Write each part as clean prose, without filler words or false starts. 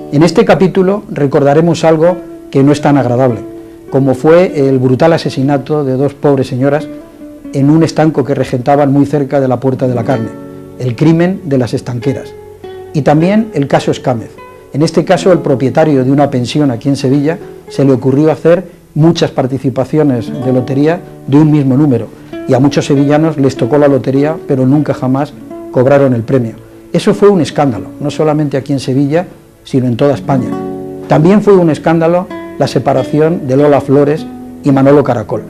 En este capítulo recordaremos algo que no es tan agradable, como fue el brutal asesinato de dos pobres señoras en un estanco que regentaban muy cerca de la Puerta de la Carne, el crimen de las estanqueras, y también el caso Escámez. En este caso, el propietario de una pensión aquí en Sevilla se le ocurrió hacer muchas participaciones de lotería de un mismo número, y a muchos sevillanos les tocó la lotería, pero nunca jamás cobraron el premio. Eso fue un escándalo, no solamente aquí en Sevilla, sino en toda España. También fue un escándalo la separación de Lola Flores y Manolo Caracol.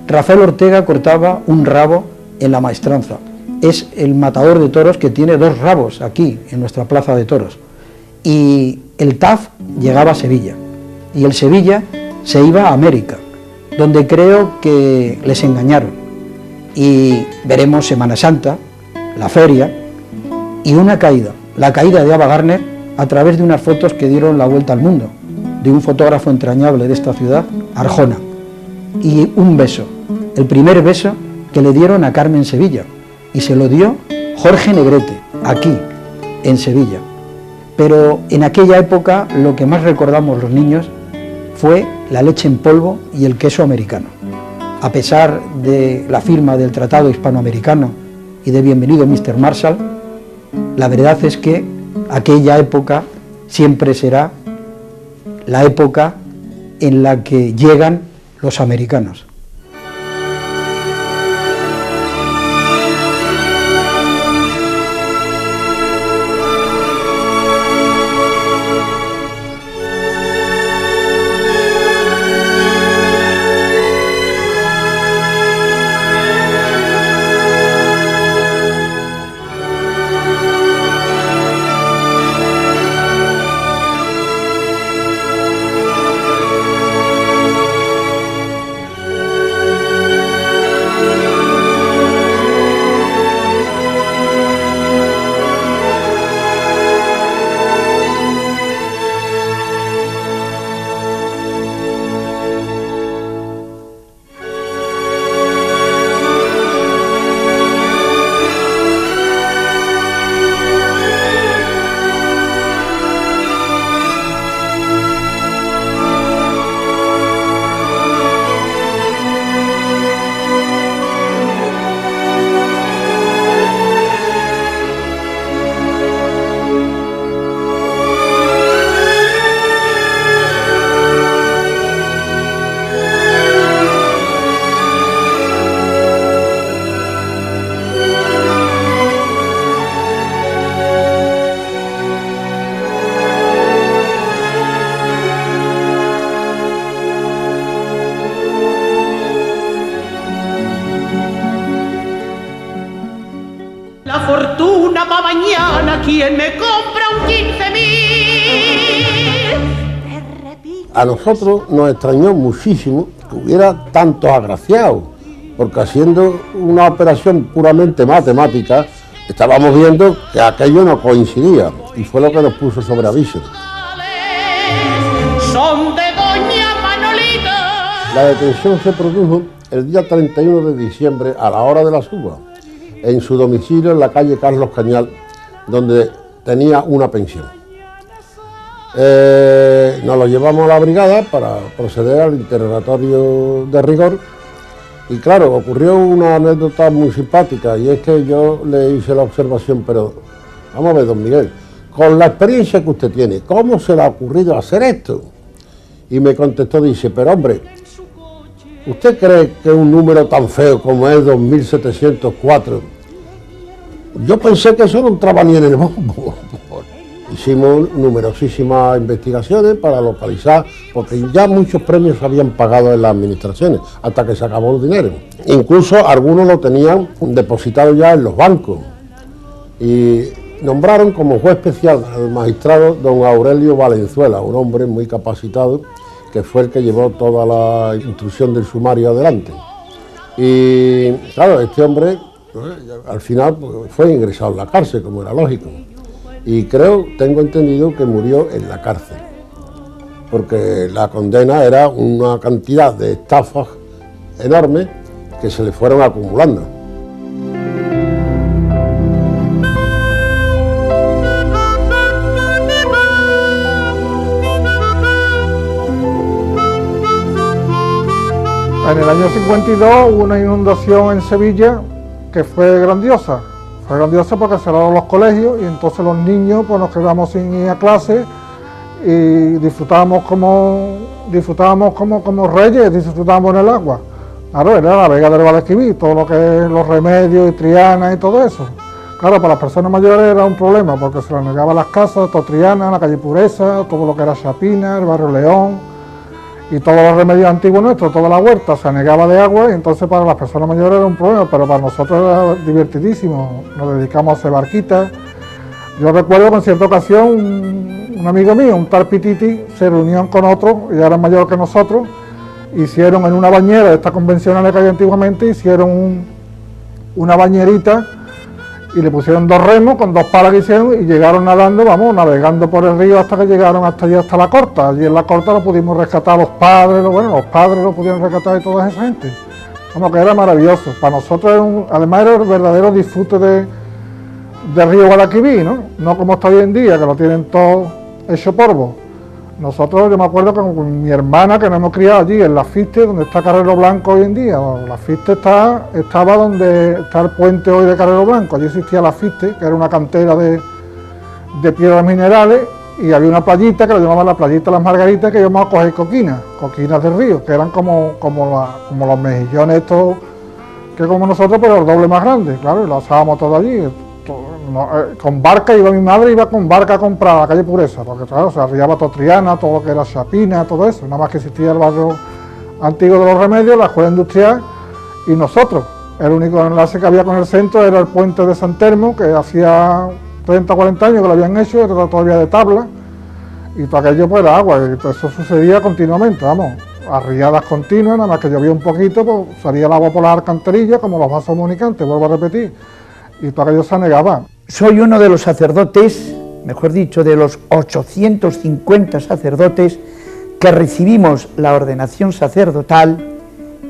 Rafael Ortega cortaba un rabo en la Maestranza. Es el matador de toros que tiene dos rabos aquí, en nuestra plaza de toros. Y el TAF llegaba a Sevilla. Y el Sevilla se iba a América, donde creo que les engañaron. Y veremos Semana Santa, la feria y una caída, la caída de Ava Gardner, a través de unas fotos que dieron la vuelta al mundo, de un fotógrafo entrañable de esta ciudad, Arjona, y un beso, el primer beso que le dieron a Carmen Sevilla, y se lo dio Jorge Negrete, aquí, en Sevilla. Pero en aquella época lo que más recordamos los niños fue la leche en polvo y el queso americano. A pesar de la firma del Tratado Hispanoamericano y de Bienvenido Mr. Marshall, la verdad es que aquella época siempre será la época en la que llegan los americanos. La fortuna pa' mañana, ¿quién me compra un 15.000? A nosotros nos extrañó muchísimo que hubiera tantos agraciados, porque haciendo una operación puramente matemática, estábamos viendo que aquello no coincidía, y fue lo que nos puso sobre aviso. Son de doña Manolita. La detención se produjo el día 31 de diciembre a la hora de las uvas, en su domicilio en la calle Carlos Cañal, donde tenía una pensión. Nos lo llevamos a la brigada para proceder al interrogatorio de rigor, y claro, ocurrió una anécdota muy simpática, y es que yo le hice la observación, pero vamos a ver, don Miguel, con la experiencia que usted tiene, ¿cómo se le ha ocurrido hacer esto? Y me contestó, dice, pero hombre, ¿usted cree que un número tan feo como es 2704? Yo pensé que eso no entraba ni en el bombo. Hicimos numerosísimas investigaciones para localizar, porque ya muchos premios se habían pagado en las administraciones, hasta que se acabó el dinero. Incluso algunos lo tenían depositado ya en los bancos. Y nombraron como juez especial al magistrado don Aurelio Valenzuela, un hombre muy capacitado, que fue el que llevó toda la instrucción del sumario adelante. Y claro, este hombre al final fue ingresado en la cárcel, como era lógico. Y tengo entendido que murió en la cárcel, porque la condena era una cantidad de estafas enormes que se le fueron acumulando. En el año 52 hubo una inundación en Sevilla que fue grandiosa porque cerraron los colegios y entonces los niños pues nos quedamos sin ir a clase y disfrutábamos como reyes, disfrutábamos en el agua. Claro, era la Vega del Guadalquivir, todo lo que es los Remedios y Triana y todo eso. Claro, para las personas mayores era un problema porque se les negaban las casas, todo Triana, la calle Pureza, todo lo que era Chapina, el barrio León y todos los remedios antiguos nuestros, toda la huerta se anegaba de agua y entonces para las personas mayores era un problema, pero para nosotros era divertidísimo, nos dedicamos a hacer barquitas. Yo recuerdo que en cierta ocasión un amigo mío, un tal Pititi, se reunió con otro, ya era mayor que nosotros, hicieron en una bañera de estas convencionales que había antiguamente, hicieron una bañerita y le pusieron 2 remos con 2 palas que hicieron y llegaron nadando, vamos, navegando por el río hasta que llegaron hasta allí, hasta la Corta. Allí en la Corta lo pudimos rescatar los padres lo pudieron rescatar y toda esa gente. Vamos, que era maravilloso. Para nosotros, además, era el verdadero disfrute del río Guadalquivir, ¿no? No como está hoy en día, que lo tienen todo hecho polvo. Nosotros, yo me acuerdo que con mi hermana, que nos hemos criado allí en Lafiste, donde está Carrero Blanco hoy en día. Lafiste estaba donde está el puente hoy de Carrero Blanco. Allí existía Lafiste, que era una cantera de piedras minerales, y había una playita que lo llamaban la playita de las Margaritas, que íbamos a coger coquinas del río, que eran como los mejillones estos, que como nosotros, pero el doble más grande, claro, y lo asábamos todo allí. Con barca iba mi madre, iba con barca a comprar a la calle Pureza, porque claro, se arriaba todo Triana, todo lo que era Chapina, todo eso, nada más que existía el barrio antiguo de los Remedios, la escuela industrial y nosotros. El único enlace que había con el centro era el puente de San Telmo, que hacía 30 o 40 años que lo habían hecho, era todavía de tabla, y todo aquello pues era agua, y todo eso sucedía continuamente, vamos, arriadas continuas, nada más que llovía un poquito, pues salía el agua por las alcantarillas, como los vasos comunicantes, vuelvo a repetir, y todo aquello se anegaba. Soy uno de los sacerdotes, mejor dicho, de los 850 sacerdotes que recibimos la ordenación sacerdotal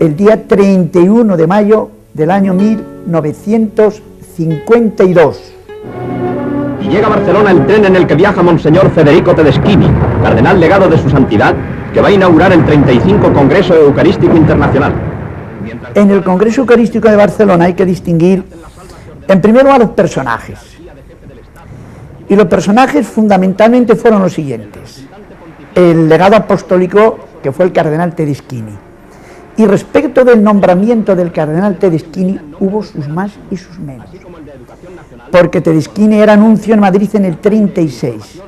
el día 31 de mayo del año 1952. Y llega a Barcelona el tren en el que viaja Monseñor Federico Tedeschini, cardenal legado de su santidad, que va a inaugurar el 35 Congreso Eucarístico Internacional. En el Congreso Eucarístico de Barcelona hay que distinguir, en primer lugar, los personajes. Y los personajes fundamentalmente fueron los siguientes. El legado apostólico, que fue el cardenal Tedeschini. Y respecto del nombramiento del cardenal Tedeschini, hubo sus más y sus menos. Porque Tedeschini era nuncio en Madrid en el 36.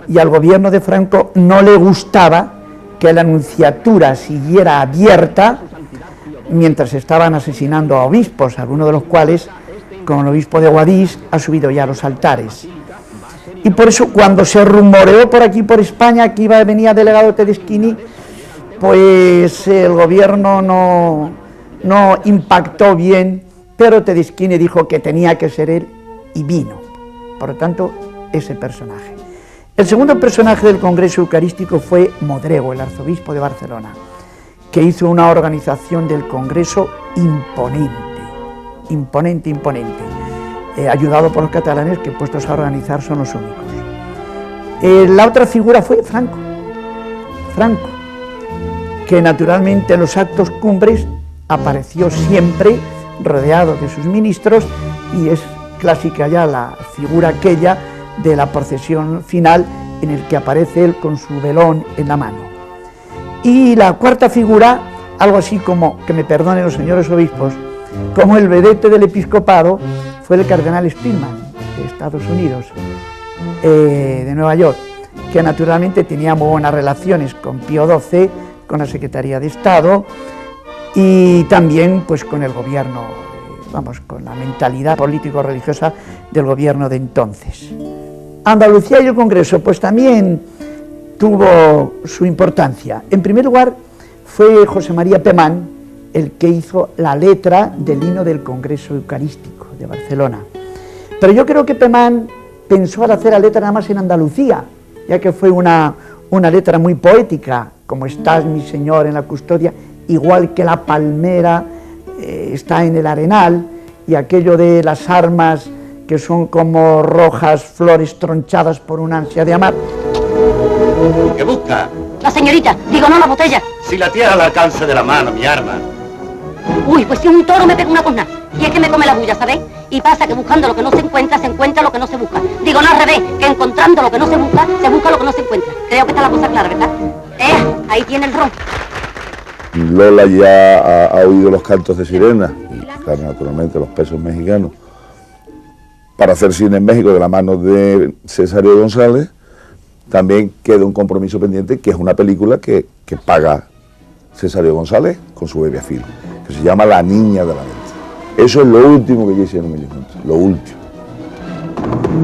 Y al gobierno de Franco no le gustaba que la nunciatura siguiera abierta mientras estaban asesinando a obispos, algunos de los cuales, como el obispo de Guadix, ha subido ya a los altares. Y por eso, cuando se rumoreó por aquí, por España, que venía delegado Tedeschini, pues el gobierno no impactó bien, pero Tedeschini dijo que tenía que ser él y vino. Por lo tanto, ese personaje. El segundo personaje del Congreso Eucarístico fue Modrego, el arzobispo de Barcelona, que hizo una organización del Congreso imponente, ayudado por los catalanes, que puestos a organizar son los únicos. La otra figura fue Franco, que naturalmente en los actos cumbres apareció siempre rodeado de sus ministros, y es clásica ya la figura aquella de la procesión final en el que aparece él con su velón en la mano. Y la cuarta figura, algo así como, que me perdonen los señores obispos, como el vedette del episcopado, fue el cardenal Spillman, de Estados Unidos, de Nueva York, que naturalmente tenía muy buenas relaciones con Pío XII, con la Secretaría de Estado y también pues con el gobierno, con la mentalidad político-religiosa del gobierno de entonces. Andalucía y el Congreso pues también tuvo su importancia. En primer lugar fue José María Pemán el que hizo la letra del himno del Congreso Eucarístico de Barcelona. Pero yo creo que Pemán pensó al hacer la letra nada más en Andalucía, ya que fue una letra muy poética, como estás mi Señor en la custodia, igual que la palmera está en el arenal, y aquello de las armas que son como rojas flores tronchadas por una ansia de amar. ¿Qué busca? La señorita, digo no la botella. Si la tienes al alcance de la mano, mi arma. Uy, pues si un toro me pega una cosna. Y es que me come la bulla, ¿sabéis? Y pasa que buscando lo que no se encuentra lo que no se busca. Digo, no al revés, que encontrando lo que no se busca lo que no se encuentra. Creo que está la cosa clara, ¿verdad? Ahí tiene el ron. Lola ya ha oído los cantos de sirena y, claro, naturalmente, los pesos mexicanos. Para hacer cine en México de la mano de Cesario González, también queda un compromiso pendiente, que es una película que paga Cesario González con su bebé film, que se llama La Niña de la Mente. Eso es lo último que yo hice en Emilio Montes, lo último.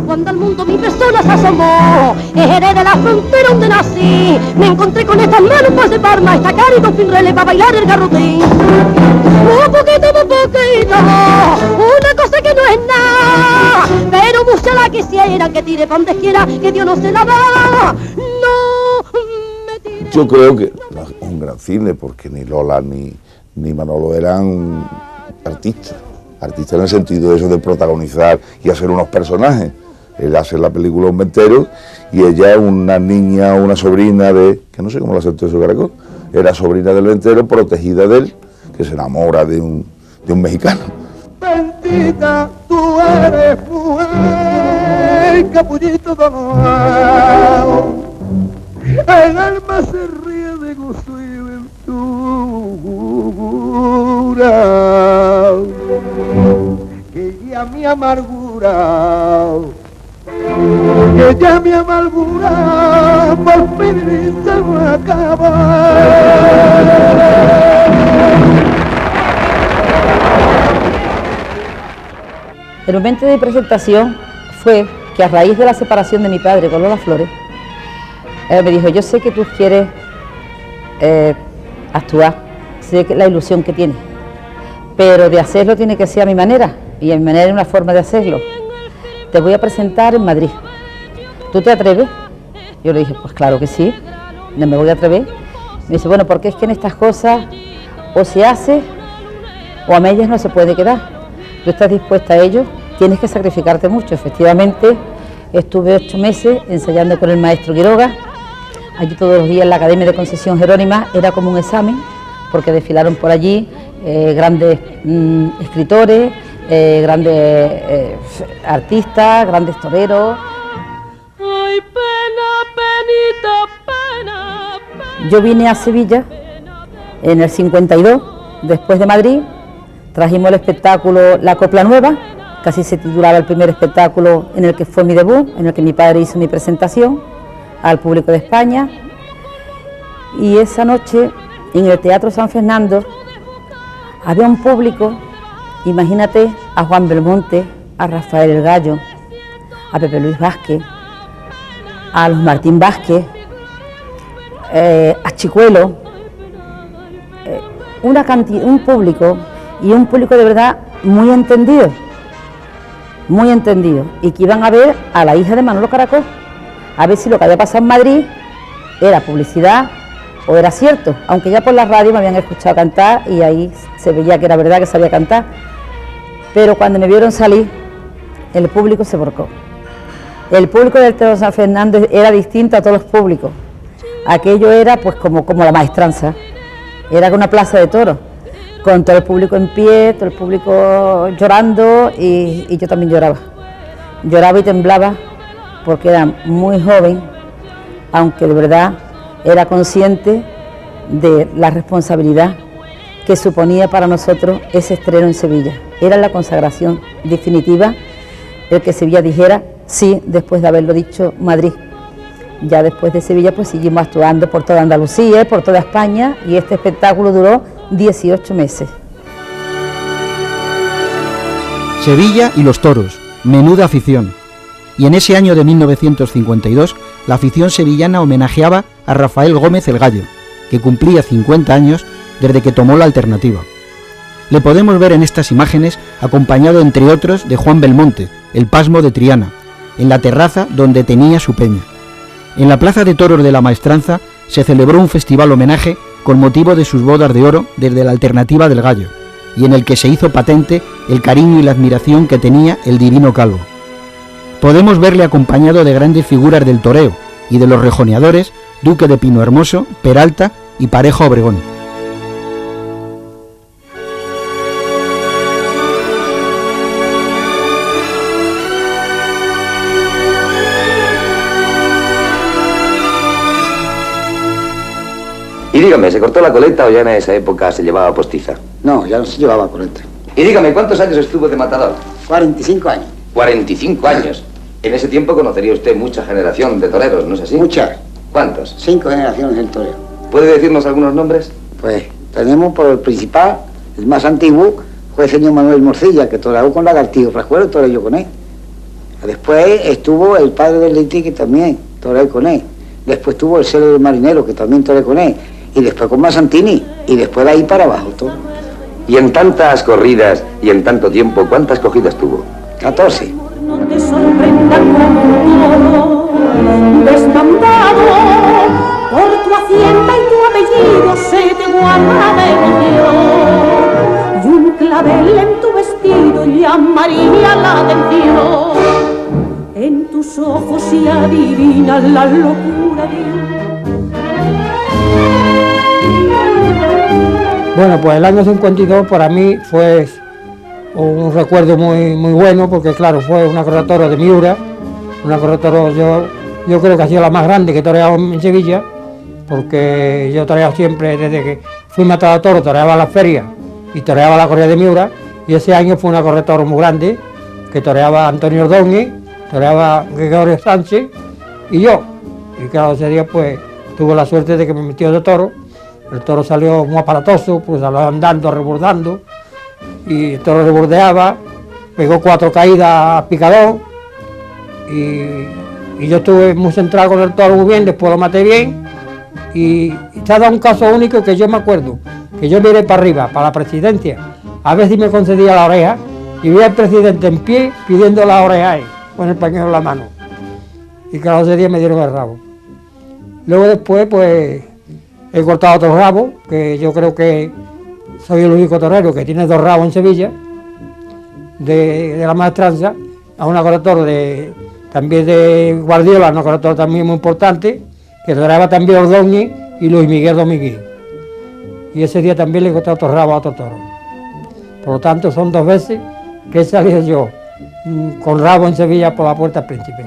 Cuando al mundo mi persona se asomó, ejeré de la frontera donde nací, me encontré con estas manos para separme, esta cara y con fin rele para bailar el garrotín. Un poquito, una cosa que no es nada, pero mucha la quisiera, que tire para donde quiera, que Dios no se la da. No me tire. Yo creo que no es un gran cine, porque ni Lola ni Manolo eran artistas en el sentido de eso de protagonizar y hacer unos personajes. Él hace la película Un Ventero y ella es una niña, una sobrina de, que no sé cómo lo aceptó eso Caracol, era sobrina del Ventero, protegida de él, que se enamora de un mexicano. Bendita, tú eres mujer, capullito donado, el alma se ríe de gozo y ventura, que ya mi amargura, por fin se va a acabar. El momento de presentación fue que a raíz de la separación de mi padre con Lola Flores, él me dijo, yo sé que tú quieres actuar, sé que la ilusión que tienes, pero de hacerlo tiene que ser a mi manera, y a mi manera es una forma de hacerlo. Te voy a presentar en Madrid. ¿Tú te atreves? Yo le dije, pues claro que sí, no me voy a atrever. Me dice, bueno, porque es que en estas cosas o se hace o a medias no se puede quedar. Tú estás dispuesta a ello, tienes que sacrificarte mucho. Efectivamente, estuve 8 meses ensayando con el maestro Quiroga. Allí todos los días en la Academia de Concesión Jerónima era como un examen, porque desfilaron por allí grandes escritores, grandes artistas, grandes toreros. Ay, pena, penita, pena. Yo vine a Sevilla en el 52, después de Madrid, trajimos el espectáculo La Copla Nueva, que así se titulaba el primer espectáculo en el que fue mi debut, en el que mi padre hizo mi presentación al público de España. Y esa noche, en el Teatro San Fernando, había un público, imagínate a Juan Belmonte, a Rafael el Gallo, a Pepe Luis Vázquez, a los Martín Vázquez, a Chicuelo, un público, y un público de verdad muy entendido, y que iban a ver a la hija de Manolo Caracol, a ver si lo que había pasado en Madrid era publicidad o era cierto, aunque ya por la radio me habían escuchado cantar y ahí se veía que era verdad que sabía cantar, pero cuando me vieron salir, el público se volcó. El público del Teatro San Fernando era distinto a todos los públicos. Aquello era pues como la maestranza, era una plaza de toros, con todo el público en pie, todo el público llorando y yo también lloraba y temblaba porque era muy joven, aunque de verdad era consciente de la responsabilidad que suponía para nosotros ese estreno en Sevilla. Era la consagración definitiva el que Sevilla dijera sí después de haberlo dicho Madrid. Ya después de Sevilla pues seguimos actuando por toda Andalucía, por toda España, y este espectáculo duró 18 meses. Sevilla y los toros, menuda afición. Y en ese año de 1952, la afición sevillana homenajeaba a Rafael Gómez el Gallo, que cumplía 50 años desde que tomó la alternativa. Le podemos ver en estas imágenes acompañado, entre otros, de Juan Belmonte, el pasmo de Triana, en la terraza donde tenía su peña. En la Plaza de Toros de la Maestranza se celebró un festival homenaje con motivo de sus bodas de oro desde la alternativa del Gallo, y en el que se hizo patente el cariño y la admiración que tenía el divino calvo. Podemos verle acompañado de grandes figuras del toreo y de los rejoneadores, Duque de Pino Hermoso, Peralta y Pareja Obregón. Y dígame, ¿se cortó la coleta o ya en esa época se llevaba postiza? No, ya no se llevaba coleta. Y dígame, ¿cuántos años estuvo de matador? 45 años. 45 años. En ese tiempo conocería usted mucha generación de toreros, ¿no es así? Muchas. ¿Cuántos? 5 generaciones del toreo. ¿Puede decirnos algunos nombres? Pues tenemos por el principal, el más antiguo, fue el señor Manuel Morcilla, que toreó con Lagartillo Frascuero, toreó yo con él. Después estuvo el padre del Leití, que también toreó con él. Después estuvo el Celo del Marinero, que también toreó con él. Y después con Masantini, y después de ahí para abajo todo. Y en tantas corridas y en tanto tiempo, ¿cuántas cogidas tuvo? 14. No te sorprenda como desmandado por tu hacienda y tu apellido se te guarda de Dios, y un clavel en tu vestido llamaría la atención, en tus ojos se adivina la locura de... Bueno, pues el año 52 para mí fue un recuerdo muy bueno, porque claro, fue una corredora de Miura, una corredora yo creo que ha sido la más grande que he toreado en Sevilla, porque yo toreaba siempre, desde que fui matado toro, toreaba las ferias y toreaba la corrida de Miura, y ese año fue una corredora muy grande, que toreaba Antonio Ordóñez, toreaba Gregorio Sánchez y yo, y claro, ese día pues tuve la suerte de que me metió de toro. El toro salió muy aparatoso, pues salió andando, rebordando, y el toro rebordeaba, pegó 4 caídas a picador, y yo estuve muy centrado con el toro muy bien, después lo maté bien, y se ha dado un caso único que yo me acuerdo, que yo miré para arriba, para la presidencia, a ver si me concedía la oreja, y vi al presidente en pie pidiendo la oreja ahí, con el pañuelo en la mano, y claro, ese día me dieron el rabo. Luego después, pues, he cortado otros rabos, que yo creo que soy el único torero que tiene 2 rabos en Sevilla, de la maestranza, a una corredora también de Guardiola, una corredora también muy importante, que toreaba también Ordóñez y Luis Miguel Domínguez. Y ese día también le he cortado otros rabos a otro toro. Por lo tanto, son 2 veces que he salido yo con rabo en Sevilla por la Puerta del Príncipe.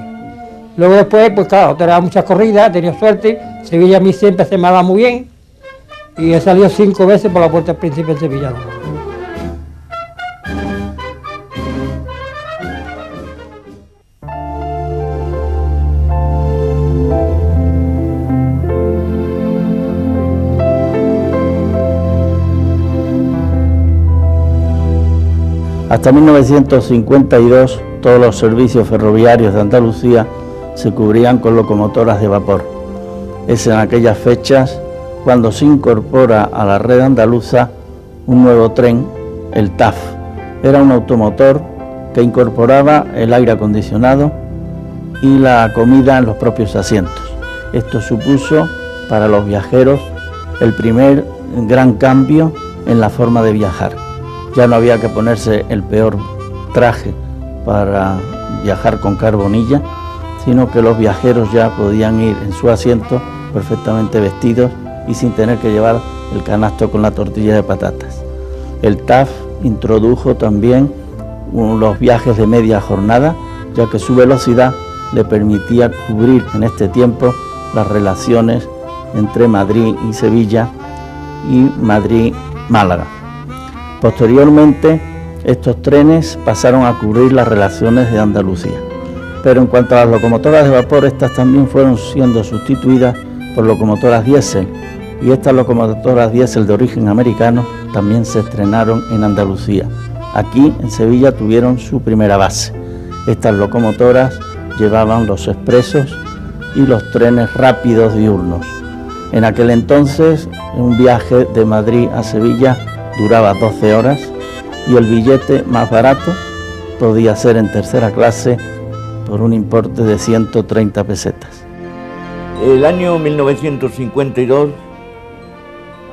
Luego después, pues claro, toreaba muchas corridas, he tenido suerte. Sevilla a mí siempre se me ha dado muy bien y he salido 5 veces por la Puerta del Príncipe en Sevilla. Hasta 1952 todos los servicios ferroviarios de Andalucía se cubrían con locomotoras de vapor. Es en aquellas fechas cuando se incorpora a la red andaluza un nuevo tren, el TAF. Era un automotor que incorporaba el aire acondicionado y la comida en los propios asientos. Esto supuso para los viajeros el primer gran cambio en la forma de viajar. Ya no había que ponerse el peor traje para viajar con carbonilla, sino que los viajeros ya podían ir en su asiento perfectamente vestidos y sin tener que llevar el canasto con la tortilla de patatas. El TAF introdujo también los viajes de media jornada, ya que su velocidad le permitía cubrir en este tiempo las relaciones entre Madrid y Sevilla y Madrid-Málaga. Posteriormente, estos trenes pasaron a cubrir las relaciones de Andalucía. Pero en cuanto a las locomotoras de vapor, estas también fueron siendo sustituidas por locomotoras diésel, y estas locomotoras diésel de origen americano también se estrenaron en Andalucía. Aquí, en Sevilla, tuvieron su primera base. Estas locomotoras llevaban los expresos y los trenes rápidos diurnos. En aquel entonces, un viaje de Madrid a Sevilla duraba 12 horas y el billete más barato podía ser en tercera clase por un importe de 130 pesetas. El año 1952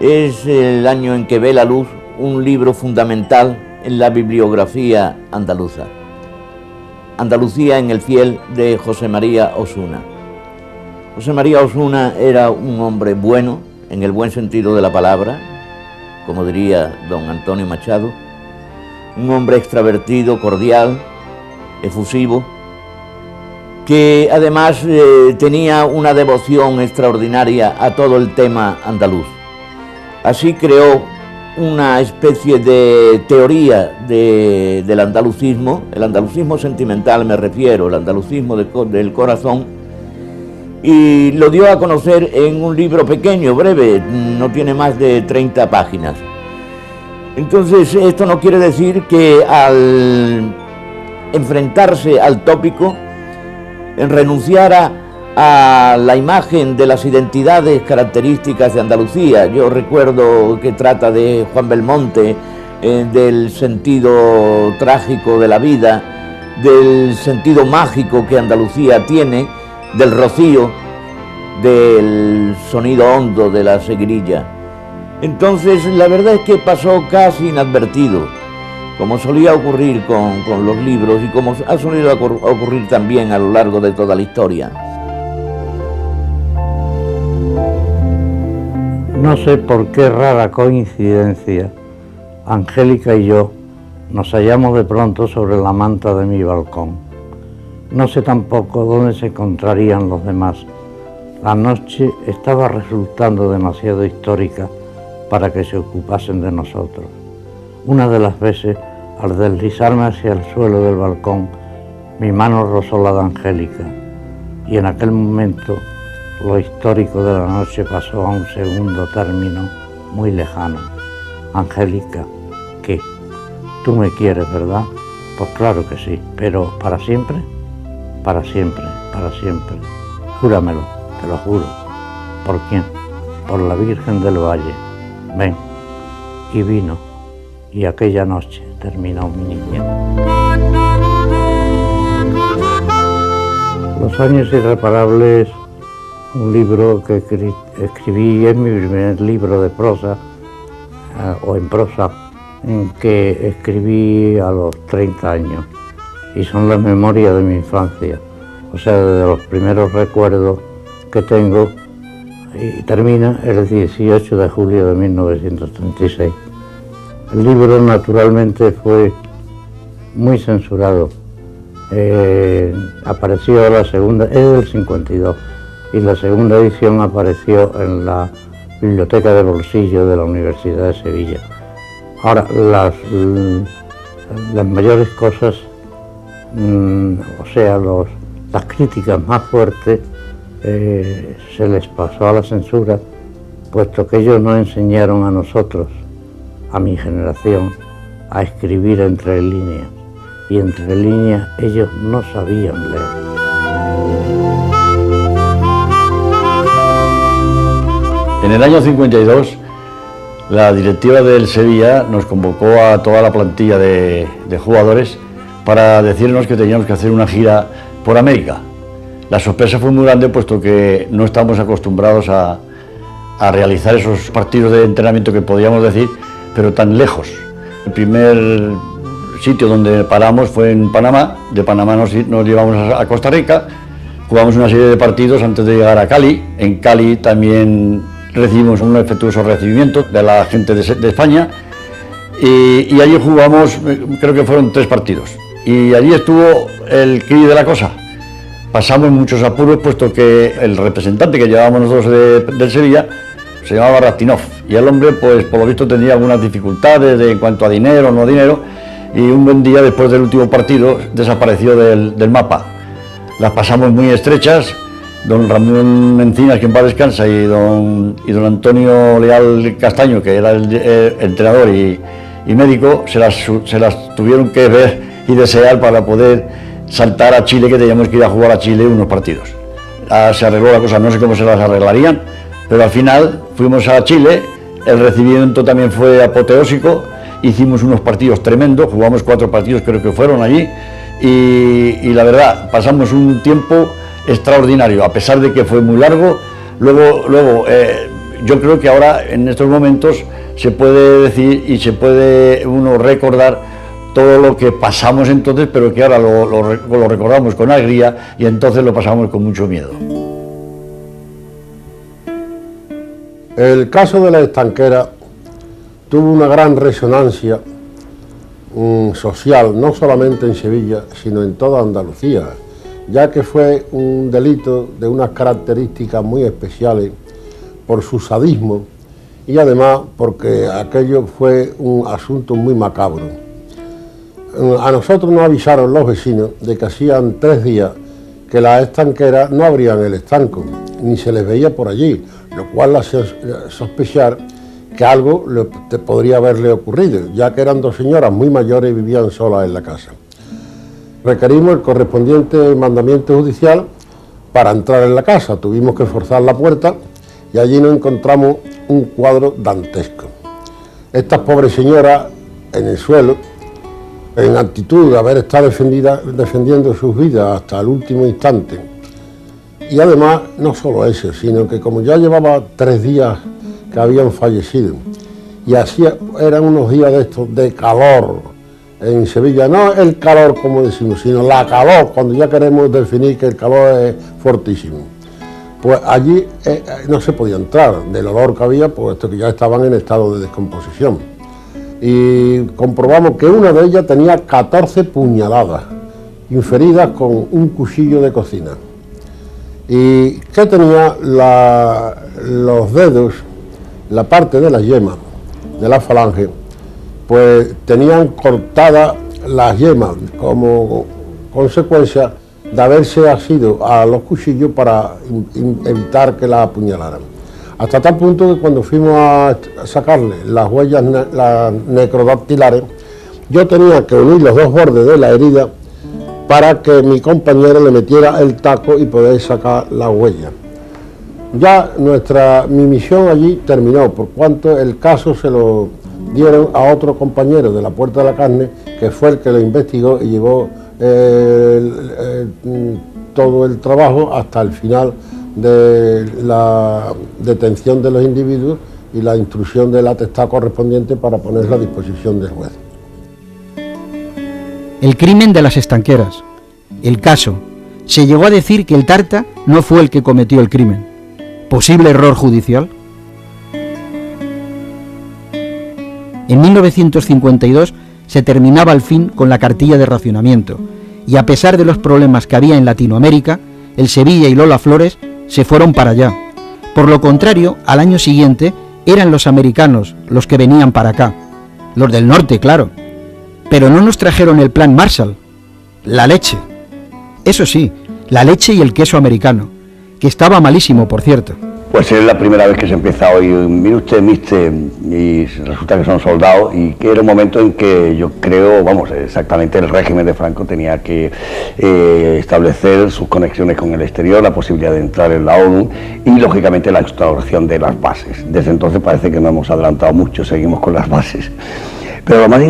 es el año en que ve la luz un libro fundamental en la bibliografía andaluza, Andalucía en el fiel, de José María Osuna. José María Osuna era un hombre bueno, en el buen sentido de la palabra, como diría don Antonio Machado, un hombre extravertido, cordial, efusivo, que además tenía una devoción extraordinaria a todo el tema andaluz. Así creó una especie de teoría del andalucismo, el andalucismo sentimental me refiero, el andalucismo del corazón, y lo dio a conocer en un libro pequeño, breve, no tiene más de 30 páginas. Entonces, esto no quiere decir que al enfrentarse al tópico, renunciara a la imagen de las identidades características de Andalucía. Yo recuerdo que trata de Juan Belmonte, del sentido trágico de la vida, del sentido mágico que Andalucía tiene, del rocío, del sonido hondo de la seguirilla. Entonces, la verdad es que pasó casi inadvertido, como solía ocurrir con los libros y como ha solido ocurrir también a lo largo de toda la historia. No sé por qué rara coincidencia, Angélica y yo nos hallamos de pronto sobre la manta de mi balcón. No sé tampoco dónde se encontrarían los demás. La noche estaba resultando demasiado histórica para que se ocupasen de nosotros. Una de las veces, al deslizarme hacia el suelo del balcón, mi mano rozó la de Angélica, y en aquel momento lo histórico de la noche pasó a un segundo término muy lejano. Angélica, ¿qué? Tú me quieres, ¿verdad? Pues claro que sí, pero ¿para siempre? Para siempre, para siempre. Júramelo, te lo juro. ¿Por quién? Por la Virgen del Valle. Ven. Y vino, y aquella noche terminó mi niñez. Los años irreparables, un libro que escribí, es mi primer libro de prosa, o en prosa, en que escribí a los 30 años, y son las memorias de mi infancia, o sea, de los primeros recuerdos que tengo, y termina el 18 de julio de 1936. El libro naturalmente fue muy censurado. Apareció la segunda, es del 52, y la segunda edición apareció en la biblioteca de bolsillo de la Universidad de Sevilla. Ahora, las mayores cosas, o sea, las críticas más fuertes, se les pasó a la censura, puesto que ellos nos enseñaron a nosotros, a mi generación, a escribir entre líneas, y entre líneas ellos no sabían leer. En el año 52, la directiva del Sevilla nos convocó a toda la plantilla de jugadores para decirnos que teníamos que hacer una gira por América. La sorpresa fue muy grande, puesto que no estábamos acostumbrados a realizar esos partidos de entrenamiento que podíamos decir, pero tan lejos. El primer sitio donde paramos fue en Panamá. De Panamá nos llevamos a Costa Rica, jugamos una serie de partidos antes de llegar a Cali. En Cali también recibimos un afectuoso recibimiento de la gente de España, y allí jugamos, creo que fueron 3 partidos, y allí estuvo el quid de la cosa. Pasamos muchos apuros, puesto que el representante que llevábamos nosotros del Sevilla se llamaba Rastinov, y el hombre, pues por lo visto, tenía algunas dificultades en cuanto a dinero, no dinero, y un buen día, después del último partido, desapareció del mapa. Las pasamos muy estrechas. Don Ramón Encinas, que en paz descansa, y don Antonio Leal Castaño, que era el entrenador y médico, se las tuvieron que ver y desear para poder saltar a Chile, que teníamos que ir a jugar a Chile unos partidos. Se arregló la cosa, no sé cómo se las arreglarían, pero al final fuimos a Chile, el recibimiento también fue apoteósico, hicimos unos partidos tremendos, jugamos 4 partidos creo que fueron allí, y la verdad, pasamos un tiempo extraordinario, a pesar de que fue muy largo. Luego yo creo que ahora, en estos momentos, se puede decir y se puede uno recordar todo lo que pasamos entonces, pero que ahora lo recordamos con alegría, y entonces lo pasamos con mucho miedo. El caso de la estanquera tuvo una gran resonancia social, no solamente en Sevilla, sino en toda Andalucía, ya que fue un delito de unas características muy especiales por su sadismo y además porque aquello fue un asunto muy macabro. A nosotros nos avisaron los vecinos de que hacían 3 días que las estanqueras no abrían el estanco, ni se les veía por allí, lo cual hacía sospechar que algo podría haberle ocurrido, ya que eran 2 señoras muy mayores y vivían solas en la casa. Requerimos el correspondiente mandamiento judicial para entrar en la casa, tuvimos que forzar la puerta y allí nos encontramos un cuadro dantesco. Estas pobres señoras en el suelo, en actitud de haber estado defendiendo sus vidas hasta el último instante. Y además, no solo eso, sino que como ya llevaba 3 días que habían fallecido, y así eran unos días de estos de calor en Sevilla, no el calor como decimos, sino la calor, cuando ya queremos definir que el calor es fortísimo. Pues allí no se podía entrar, del olor que había, puesto que ya estaban en estado de descomposición. Y comprobamos que una de ellas tenía 14 puñaladas, inferidas con un cuchillo de cocina. Y que tenía los dedos, la parte de la yema, de la falange, pues tenían cortadas las yemas como consecuencia de haberse asido a los cuchillos para evitar que la apuñalaran. Hasta tal punto que cuando fuimos a sacarle las huellas las necrodactilares, yo tenía que unir los 2 bordes de la herida para que mi compañero le metiera el taco y poder sacar la huella. Ya mi misión allí terminó, por cuanto el caso se lo dieron a otro compañero de la Puerta de la Carne, que fue el que lo investigó y llevó todo el trabajo hasta el final de la detención de los individuos y la instrucción del atestado correspondiente para ponerlo a disposición del juez. El crimen de las estanqueras. El caso. Se llegó a decir que el Tarta no fue el que cometió el crimen. ¿Posible error judicial? En 1952 se terminaba al fin con la cartilla de racionamiento, y a pesar de los problemas que había en Latinoamérica, el Sevilla y Lola Flores se fueron para allá. Por lo contrario, al año siguiente eran los americanos los que venían para acá. Los del norte, claro. Pero no nos trajeron el plan Marshall, la leche. Eso sí, la leche y el queso americano, que estaba malísimo, por cierto. Pues es la primera vez que se empieza hoy, mire usted, mister, y resulta que son soldados, y que era un momento en que yo creo, vamos, exactamente el régimen de Franco tenía que establecer sus conexiones con el exterior, la posibilidad de entrar en la ONU y, lógicamente, la instauración de las bases. Desde entonces parece que no hemos adelantado mucho, seguimos con las bases. Pero lo más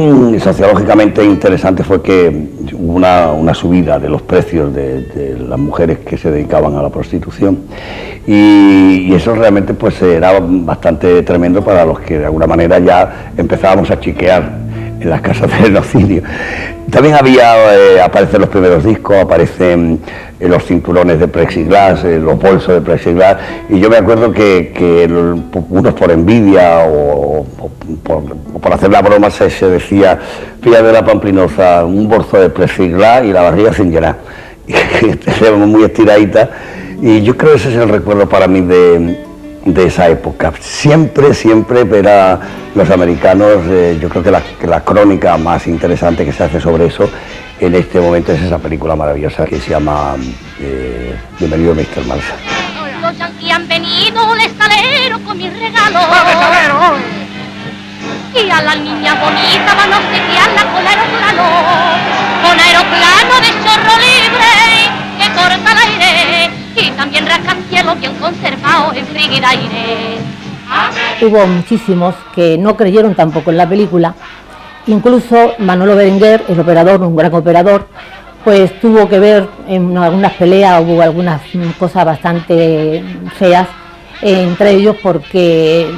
sociológicamente interesante fue que hubo una subida de los precios de las mujeres que se dedicaban a la prostitución y eso realmente pues era bastante tremendo para los que de alguna manera ya empezábamos a chiquear en las casas de genocidio. También aparecen los primeros discos, aparecen los cinturones de plexiglas, los bolsos de plexiglas, y yo me acuerdo que unos por envidia o por hacer la broma se decía, fíjate de la Pamplinosa, un bolso de plexiglas y la barriga sin llenar, y muy estiradita, y yo creo que ese es el recuerdo para mí de esa época. Siempre ver a los americanos, yo creo que la crónica más interesante que se hace sobre eso en este momento es esa película maravillosa que se llama Bienvenido Mr. Marshall. Los yanquis han venido de Salero con mis regalos. Y a la niña bonita van a obsequiarla con aeroplano de chorro libre que corta el aire y también rascacielos bien conservados en Friguiraire. Hubo muchísimos que no creyeron tampoco en la película. Incluso Manolo Berenguer, el operador, un gran operador, pues tuvo que ver en algunas peleas, hubo algunas cosas bastante feas entre ellos, porque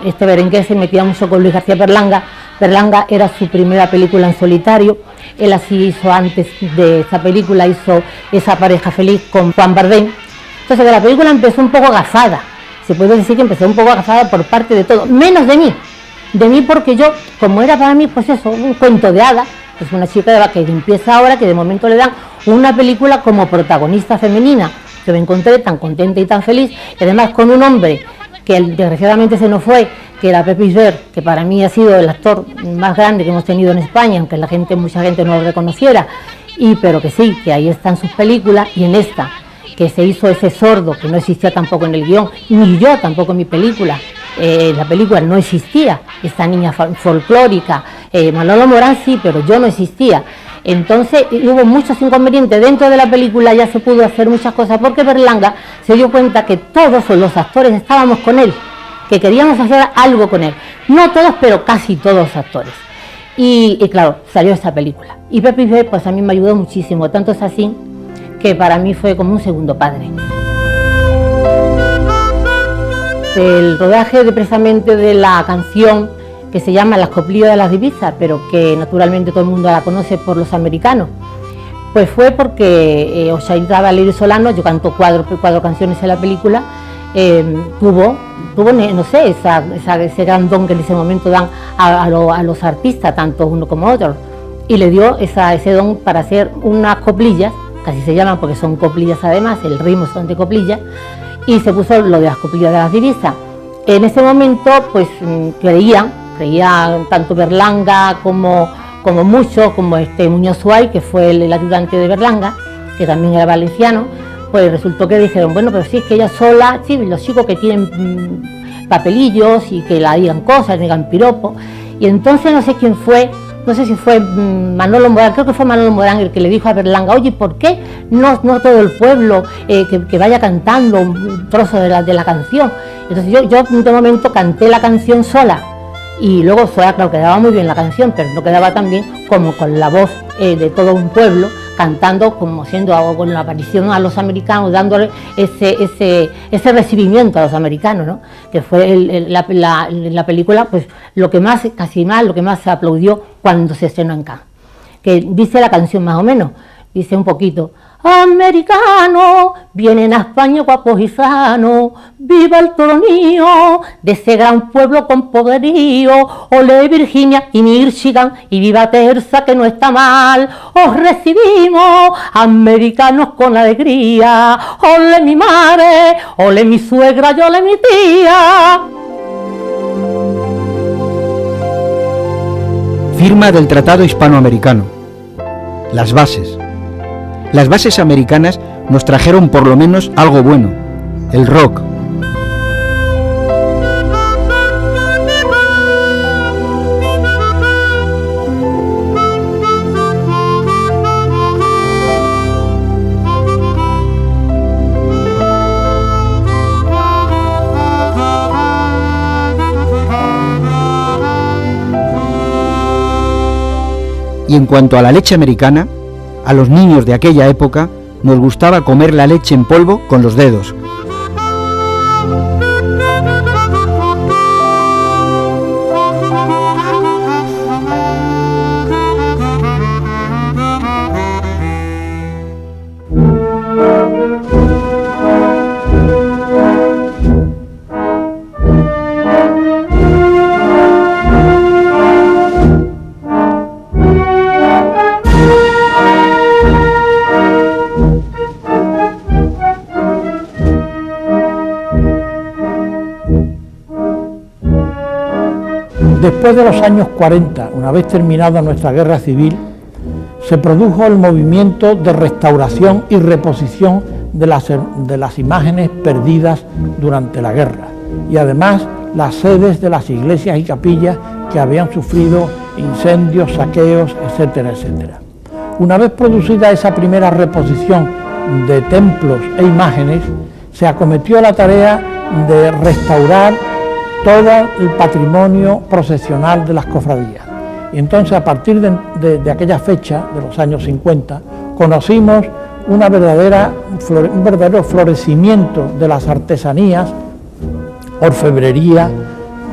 este Berenguer se metía mucho con Luis García Berlanga. Berlanga era su primera película en solitario, él así hizo antes de esta película, hizo Esa pareja feliz con Juan Bardem. Entonces que la película empezó un poco gafada, se puede decir que empecé un poco agafada por parte de todo, menos de mí porque yo, como era para mí, pues eso, un cuento de hadas, es una chica que empieza ahora, que de momento le dan una película como protagonista femenina, que me encontré tan contenta y tan feliz, y además con un hombre que desgraciadamente se nos fue, que era Pepe Isbert, que para mí ha sido el actor más grande que hemos tenido en España, aunque mucha gente no lo reconociera, pero que sí, que ahí están sus películas, y en esta, que se hizo ese sordo, que no existía tampoco en el guión, ni yo tampoco en mi película, la película no existía, esta niña folclórica, Manolo Morán sí, pero yo no existía. Entonces hubo muchos inconvenientes dentro de la película, ya se pudo hacer muchas cosas, porque Berlanga se dio cuenta que todos los actores estábamos con él, que queríamos hacer algo con él, no todos, pero casi todos los actores. Y claro, salió esta película. Y Pepe Isbert, pues a mí me ayudó muchísimo, tanto es así que para mí fue como un segundo padre. El rodaje precisamente de la canción que se llama Las coplillas de las divisas, pero que naturalmente todo el mundo la conoce por los americanos, pues fue porque Osaída Valerio Solano, yo canto cuatro canciones en la película, tuvo no sé, ese gran don que en ese momento dan a los artistas, tanto uno como otro, y le dio ese don para hacer unas coplillas, casi se llaman porque son coplillas además, el ritmo son de coplillas, y se puso lo de las coplillas de las divisas. En ese momento pues creían tanto Berlanga como muchos, como Muñoz Suárez, que fue el ayudante de Berlanga, que también era valenciano, pues resultó que dijeron, bueno, pero si es que ella sola, sí, los chicos que tienen papelillos y que la digan cosas, digan piropos, y entonces no sé quién fue, no sé si fue Manolo Morán, creo que fue Manolo Morán el que le dijo a Berlanga, oye, ¿por qué no todo el pueblo que vaya cantando un trozo de la canción? Entonces yo en un momento canté la canción sola, y luego claro, quedaba muy bien la canción, pero no quedaba tan bien como con la voz de todo un pueblo, cantando como siendo algo con la aparición a los americanos, dándole ese recibimiento a los americanos, ¿no? Que fue la película, pues lo que más se aplaudió cuando se estrenó en Cannes. Que dice la canción más o menos, dice un poquito: americanos, vienen a España guapos y sanos, viva el tronío de ese gran pueblo con poderío, ole Virginia y Michigan, y viva Terza que no está mal, os recibimos, americanos con alegría, ole mi madre, ole mi suegra y ole mi tía. Firma del Tratado Hispanoamericano. Las bases. Las bases americanas nos trajeron por lo menos algo bueno, el rock. Y en cuanto a la leche americana, a los niños de aquella época nos gustaba comer la leche en polvo con los dedos. Después de los años 40, una vez terminada nuestra guerra civil, se produjo el movimiento de restauración y reposición de las imágenes perdidas durante la guerra, y además las sedes de las iglesias y capillas que habían sufrido incendios, saqueos, etcétera, etcétera. Una vez producida esa primera reposición de templos e imágenes, se acometió la tarea de restaurar todo el patrimonio procesional de las cofradías. Y entonces, a partir de aquella fecha, de los años 50, conocimos un verdadero florecimiento de las artesanías, orfebrería,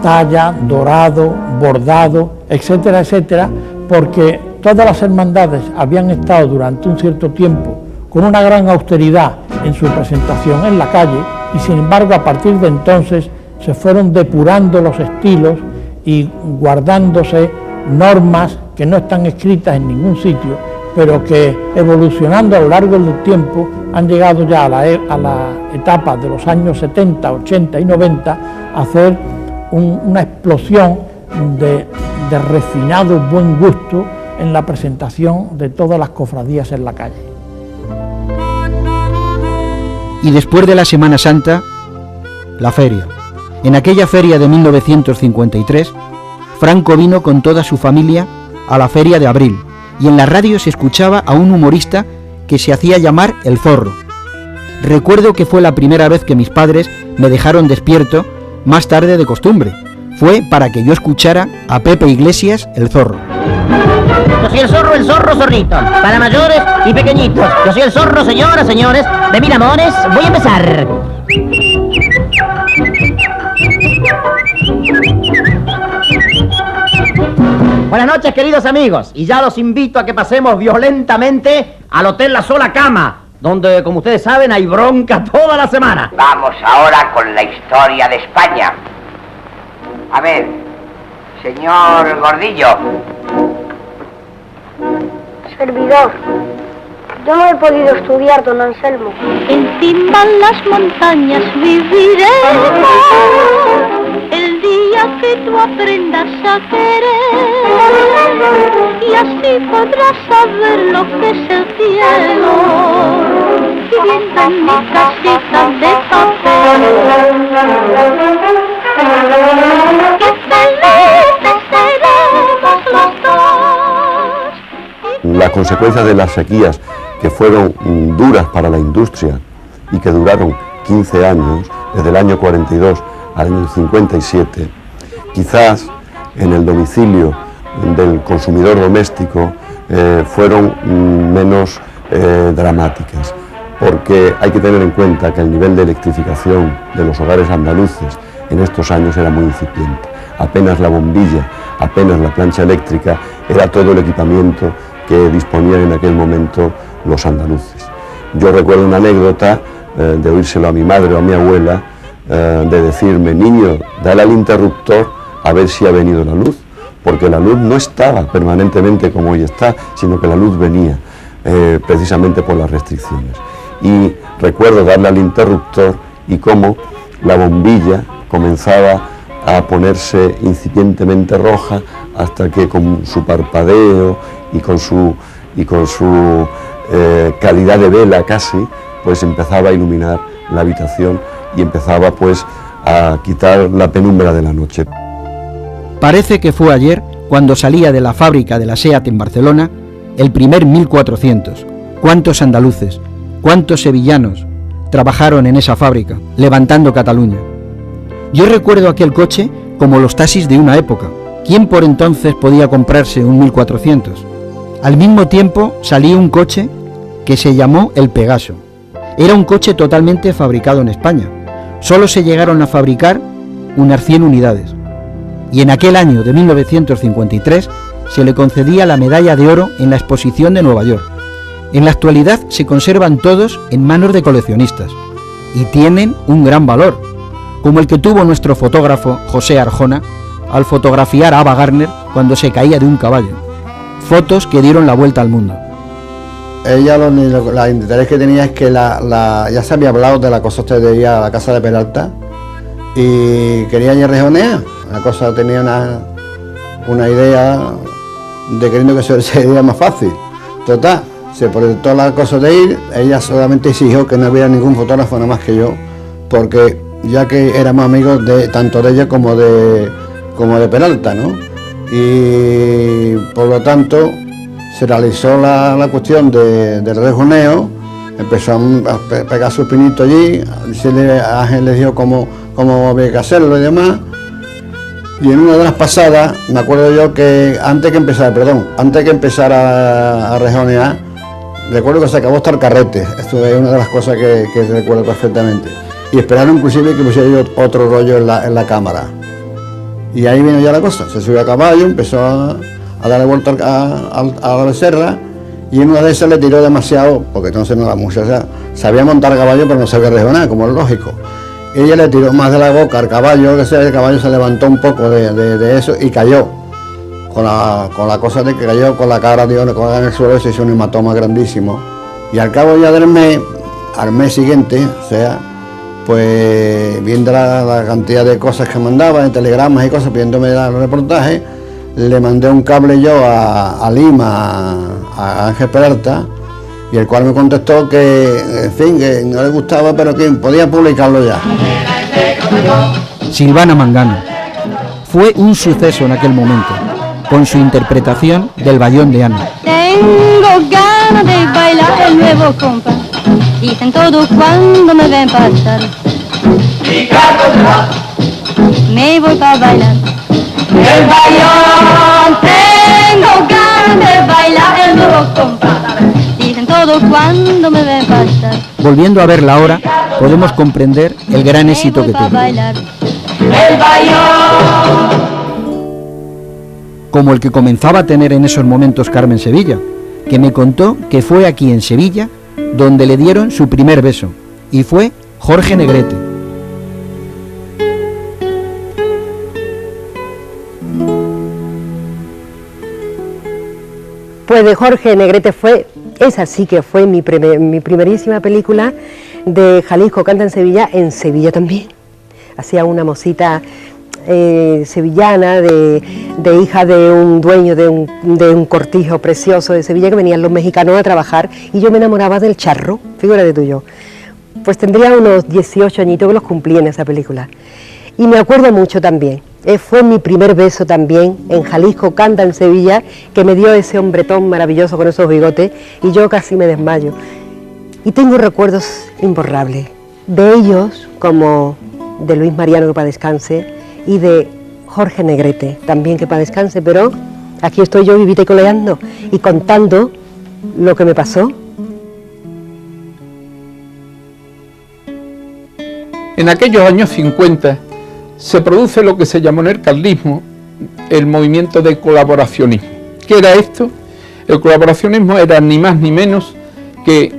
talla, dorado, bordado, etcétera, etcétera, porque todas las hermandades habían estado durante un cierto tiempo con una gran austeridad en su presentación en la calle, y sin embargo a partir de entonces se fueron depurando los estilos y guardándose normas que no están escritas en ningún sitio, pero que evolucionando a lo largo del tiempo han llegado ya a la etapa de los años 70, 80 y 90 a hacer una explosión de refinado buen gusto en la presentación de todas las cofradías en la calle. Y después de la Semana Santa, la feria. En aquella feria de 1953, Franco vino con toda su familia a la feria de abril, y en la radio se escuchaba a un humorista que se hacía llamar El Zorro. Recuerdo que fue la primera vez que mis padres me dejaron despierto más tarde de costumbre. Fue para que yo escuchara a Pepe Iglesias, El Zorro. Yo soy el zorro, zorrito, para mayores y pequeñitos. Yo soy el zorro, señoras, señores, de mil amores. Voy a empezar. Buenas noches, queridos amigos, y ya los invito a que pasemos violentamente al Hotel La Sola Cama, donde, como ustedes saben, hay bronca toda la semana. Vamos ahora con la historia de España. A ver, señor Gordillo. Servidor, yo no he podido estudiar, don Anselmo. Encima en las montañas viviremos el día que tú aprendas a querer, y así podrás saber lo que es el cielo, viviendo en mi casita de papel. ¡Qué felices seremos los dos! Las consecuencias de las sequías, que fueron duras para la industria y que duraron 15 años, desde el año 42 al año 57, quizás en el domicilio del consumidor doméstico fueron menos dramáticas, porque hay que tener en cuenta que el nivel de electrificación de los hogares andaluces en estos años era muy incipiente. Apenas la bombilla, apenas la plancha eléctrica, era todo el equipamiento que disponían en aquel momento los andaluces. Yo recuerdo una anécdota de oírselo a mi madre o a mi abuela, de decirme: niño, dale al interruptor a ver si ha venido la luz, porque la luz no estaba permanentemente como hoy está, sino que la luz venía precisamente por las restricciones. Y recuerdo darle al interruptor y cómo la bombilla comenzaba a ponerse incipientemente roja, hasta que con su parpadeo y con su calidad de vela casi, pues empezaba a iluminar la habitación y empezaba pues a quitar la penumbra de la noche. Parece que fue ayer cuando salía de la fábrica de la SEAT en Barcelona el primer 1400. ¿Cuántos andaluces, cuántos sevillanos trabajaron en esa fábrica, levantando Cataluña? Yo recuerdo aquel coche como los taxis de una época. ¿Quién por entonces podía comprarse un 1400? Al mismo tiempo salía un coche que se llamó el Pegaso. Era un coche totalmente fabricado en España. Solo se llegaron a fabricar unas 100 unidades. Y en aquel año de 1953 se le concedía la medalla de oro en la exposición de Nueva York. En la actualidad se conservan todos en manos de coleccionistas y tienen un gran valor, como el que tuvo nuestro fotógrafo José Arjona al fotografiar a Ava Gardner cuando se caía de un caballo. Fotos que dieron la vuelta al mundo. Ella la interés que tenía es que ya se había hablado de la cosa de ir a la casa de Peralta y quería ir a rejonear. La cosa tenía una idea de queriendo que sería más fácil. Total, se proyectó la cosa de ir, ella solamente exigió que no hubiera ningún fotógrafo nada más que yo, porque ya que éramos amigos tanto de ella como de Peralta, ¿no? Y por lo tanto se realizó la cuestión del rejoneo, empezó a pegar su pinito allí, a Ángel le dijo cómo había que hacerlo y demás. Y en una de las pasadas, me acuerdo yo que antes que empezara a rejonear, recuerdo que se acabó hasta el carrete. Esto es una de las cosas que recuerdo perfectamente. Y esperaron inclusive que pusiera yo otro rollo en la cámara. Y ahí vino ya la cosa, se subió a caballo, empezó a darle vuelta a la becerra y en una de esas le tiró demasiado, porque entonces no, la muchacha sabía montar caballo pero no sabía rejonar, como es lógico. Ella le tiró más de la boca al caballo, que el caballo se levantó un poco de eso y cayó. Con la cosa de que cayó con la cara de en el suelo, se hizo un hematoma grandísimo. Y al cabo ya del mes, al mes siguiente, o sea, pues viendo la cantidad de cosas que mandaba, de telegramas y cosas, pidiéndome los reportajes, le mandé un cable yo a Lima, a Ángel Peralta, y el cual me contestó que, en fin, que no le gustaba, pero que podía publicarlo ya. Silvana Mangano. Fue un suceso en aquel momento, con su interpretación del Bayón de Ana. Tengo ganas de bailar el nuevo compás. Dicen todos cuando me ven pasar. Me voy para bailar el Bayón. Tengo ganas de bailar el nuevo compás. Dicen todos cuando me ven pasar. Volviendo a verla ahora, podemos comprender el gran éxito que tuvo. El Bayón. Como el que comenzaba a tener en esos momentos Carmen Sevilla, que me contó que fue aquí en Sevilla donde le dieron su primer beso, y fue Jorge Negrete. Pues de Jorge Negrete esa sí que fue mi primerísima película de Jalisco Canta en Sevilla también. Hacía una mocita sevillana, de hija de un dueño de un cortijo precioso de Sevilla, que venían los mexicanos a trabajar, y yo me enamoraba del charro, figúrate tú yo. Pues tendría unos 18 añitos que los cumplí en esa película. Y me acuerdo mucho también, fue mi primer beso también en Jalisco Canta en Sevilla, que me dio ese hombretón maravilloso con esos bigotes, y yo casi me desmayo. Y tengo recuerdos imborrables, de ellos como de Luis Mariano, que para descanse, y de Jorge Negrete, también que para descanse, pero aquí estoy yo vivita y coleando y contando lo que me pasó. En aquellos años 50 se produce lo que se llamó en el carlismo el movimiento de colaboracionismo. ¿Qué era esto? El colaboracionismo era ni más ni menos que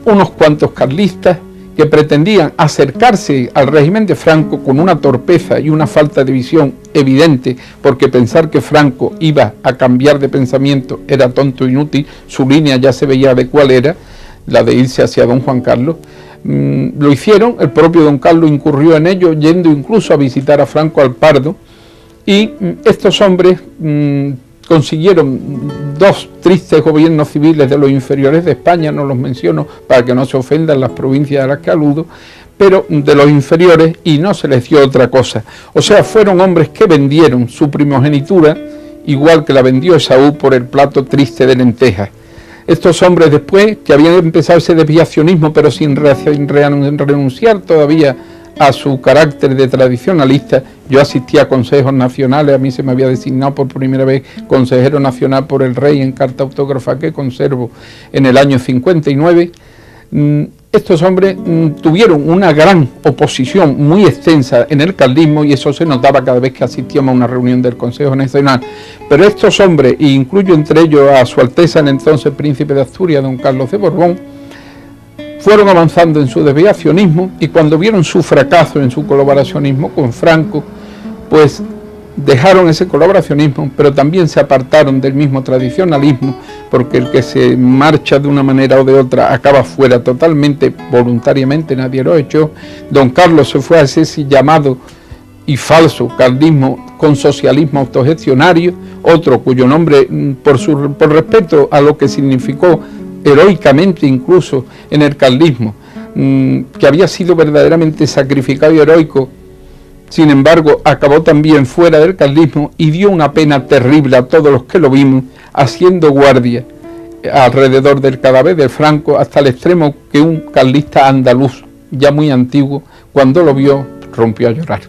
unos cuantos carlistas que pretendían acercarse al régimen de Franco con una torpeza y una falta de visión evidente, porque pensar que Franco iba a cambiar de pensamiento era tonto e inútil. Su línea ya se veía de cuál era, la de irse hacia don Juan Carlos. Lo hicieron, el propio don Carlos incurrió en ello, yendo incluso a visitar a Franco al Pardo, y estos hombres consiguieron dos tristes gobiernos civiles de los inferiores de España, no los menciono para que no se ofendan las provincias a las que aludo, pero de los inferiores, y no se les dio otra cosa. O sea, fueron hombres que vendieron su primogenitura, igual que la vendió Esaú, por el plato triste de lentejas. Estos hombres, después que habían empezado ese desviacionismo, pero sin renunciar todavía a su carácter de tradicionalista. Yo asistí a consejos nacionales, a mí se me había designado por primera vez consejero nacional por el rey en carta autógrafa que conservo en el año 59. Estos hombres tuvieron una gran oposición muy extensa en el carlismo, y eso se notaba cada vez que asistíamos a una reunión del Consejo Nacional. Pero estos hombres, e incluyo entre ellos a Su Alteza el entonces Príncipe de Asturias, don Carlos de Borbón, fueron avanzando en su desviacionismo, y cuando vieron su fracaso en su colaboracionismo con Franco, pues dejaron ese colaboracionismo, pero también se apartaron del mismo tradicionalismo, porque el que se marcha de una manera o de otra acaba fuera totalmente, voluntariamente, nadie lo echó. Don Carlos se fue a ese llamado y falso carlismo con socialismo autogestionario, otro cuyo nombre, por respeto a lo que significó heroicamente incluso en el carlismo, que había sido verdaderamente sacrificado y heroico, sin embargo acabó también fuera del carlismo y dio una pena terrible a todos los que lo vimos, haciendo guardia alrededor del cadáver de Franco, hasta el extremo que un carlista andaluz ya muy antiguo, cuando lo vio, rompió a llorar.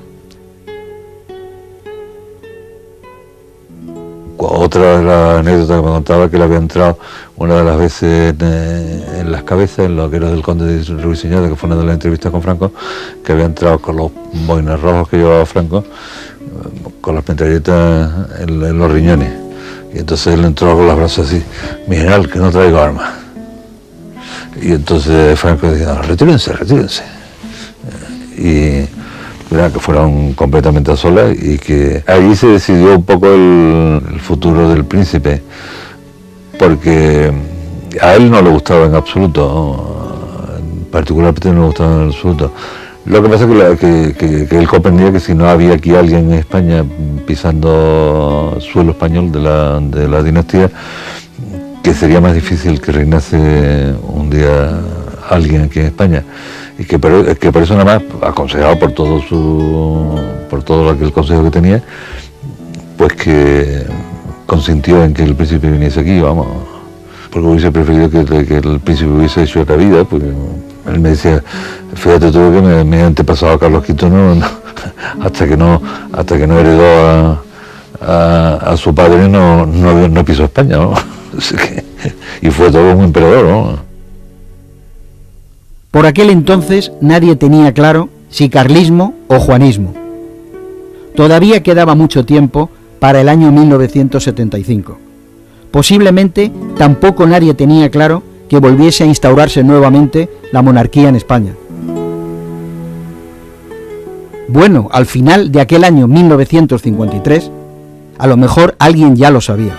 Otra de las anécdotas que me contaba, que le había entrado una de las veces en las cabezas, en lo que era del conde de Ruiseñor, que fue una de las entrevistas con Franco, que había entrado con los boines rojos que llevaba Franco, con las metralletas en los riñones. Y entonces él entró con los brazos así, mi general, que no traigo armas. Y entonces Franco decía, no, retírense. Y mira, que fueron completamente a solas y que ahí se decidió un poco el futuro del príncipe, porque a él no le gustaba en absoluto, particularmente no le gustaba en absoluto. Lo que pasa es que él comprendía que si no había aquí alguien en España pisando suelo español de la dinastía, que sería más difícil que reinase un día alguien aquí en España. Y que por eso nada más, aconsejado por todo aquel consejo que tenía, pues que consintió en que el príncipe viniese aquí, vamos, porque hubiese preferido que el príncipe hubiese hecho otra vida, pues él me decía, fíjate tú que mi antepasado Carlos V hasta que no heredó a su padre no pisó España, ¿no? Y fue todo un emperador, ¿no? Por aquel entonces nadie tenía claro si carlismo o juanismo. Todavía quedaba mucho tiempo para el año 1975. Posiblemente tampoco nadie tenía claro que volviese a instaurarse nuevamente la monarquía en España. Bueno, al final de aquel año 1953, a lo mejor alguien ya lo sabía.